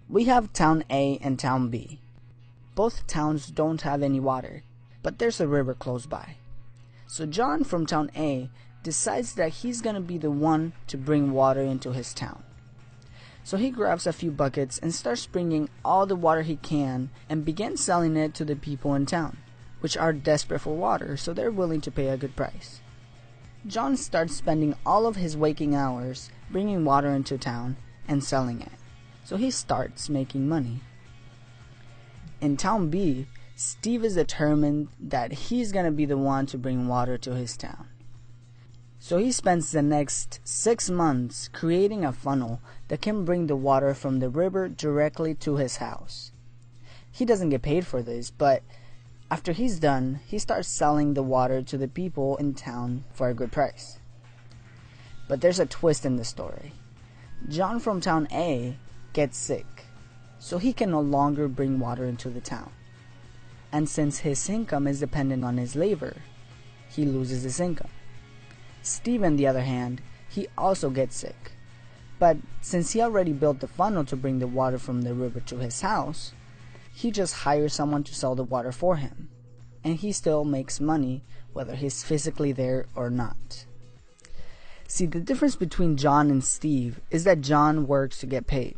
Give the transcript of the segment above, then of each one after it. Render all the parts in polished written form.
We have Town A and Town B. Both towns don't have any water, but there's a river close by. So John from Town A decides that he's gonna be the one to bring water into his town. So he grabs a few buckets and starts bringing all the water he can and begins selling it to the people in town, which are desperate for water, so they're willing to pay a good price. John starts spending all of his waking hours bringing water into town and selling it, so he starts making money. In Town B, Steve is determined that he's gonna be the one to bring water to his town. So he spends the next 6 months creating a funnel that can bring the water from the river directly to his house. He doesn't get paid for this, but after he's done, he starts selling the water to the people in town for a good price. But there's a twist in the story. John from Town A gets sick, so he can no longer bring water into the town. And since his income is dependent on his labor, he loses his income. Steve, on the other hand, he also gets sick. But since he already built the funnel to bring the water from the river to his house, he just hires someone to sell the water for him. And he still makes money whether he's physically there or not. See, the difference between John and Steve is that John works to get paid.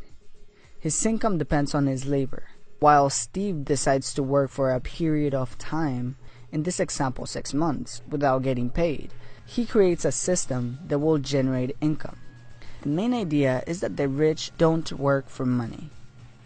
His income depends on his labor, while Steve decides to work for a period of time, in this example 6 months, without getting paid. He creates a system that will generate income. The main idea is that the rich don't work for money.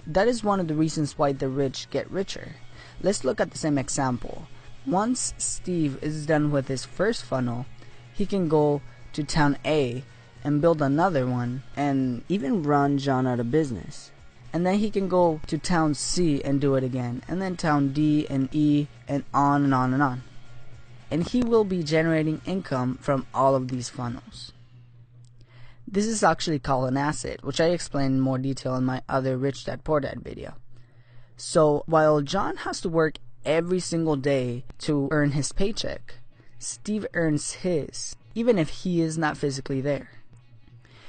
That is one of the reasons why the rich get richer. Let's look at the same example. Once Steve is done with his first funnel, he can go to Town A and build another one and even run John out of business. And then he can go to Town C and do it again, and then Town D and E, and on and on and on. And he will be generating income from all of these funnels. This is actually called an asset, which I explain in more detail in my other Rich Dad Poor Dad video. So while John has to work every single day to earn his paycheck, Steve earns his, even if he is not physically there.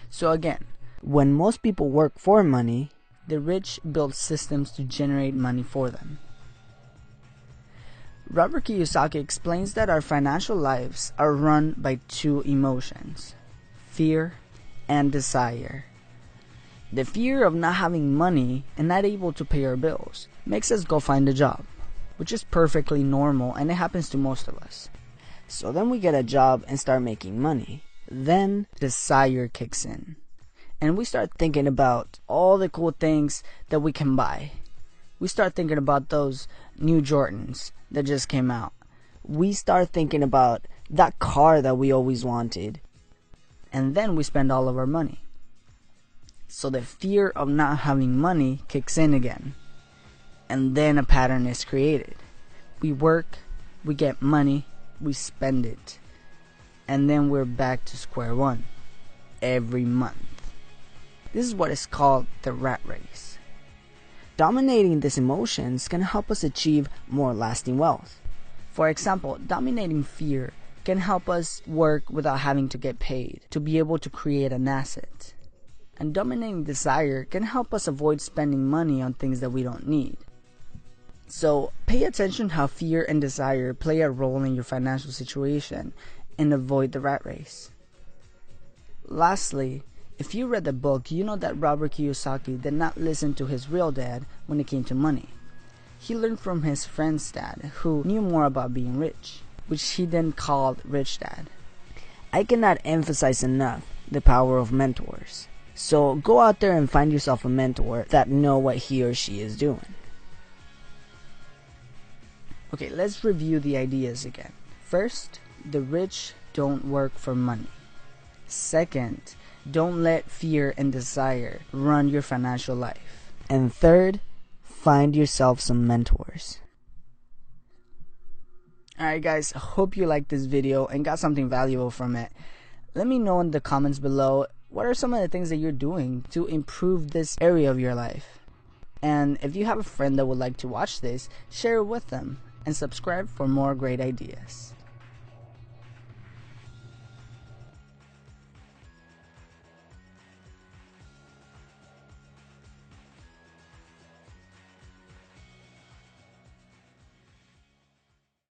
So again, when most people work for money, the rich build systems to generate money for them. Robert Kiyosaki explains that our financial lives are run by two emotions, fear and desire. The fear of not having money and not able to pay our bills makes us go find a job, which is perfectly normal and it happens to most of us. So then we get a job and start making money. Then desire kicks in. And we start thinking about all the cool things that we can buy. We start thinking about those new Jordans that just came out. We start thinking about that car that we always wanted. And then we spend all of our money. So the fear of not having money kicks in again. And then a pattern is created. We work, we get money, we spend it. And then we're back to square one every month. This is what is called the rat race. Dominating these emotions can help us achieve more lasting wealth. For example, dominating fear can help us work without having to get paid to be able to create an asset. And dominating desire can help us avoid spending money on things that we don't need. So pay attention how fear and desire play a role in your financial situation and avoid the rat race. Lastly, if you read the book, you know that Robert Kiyosaki did not listen to his real dad when it came to money. He learned from his friend's dad, who knew more about being rich, which he then called Rich Dad. I cannot emphasize enough the power of mentors. So go out there and find yourself a mentor that know what he or she is doing. Okay, let's review the ideas again. First, the rich don't work for money. Second, don't let fear and desire run your financial life. And third, find yourself some mentors. Alright guys, hope you liked this video and got something valuable from it. Let me know in the comments below, what are some of the things that you're doing to improve this area of your life? And if you have a friend that would like to watch this, share it with them and subscribe for more great ideas.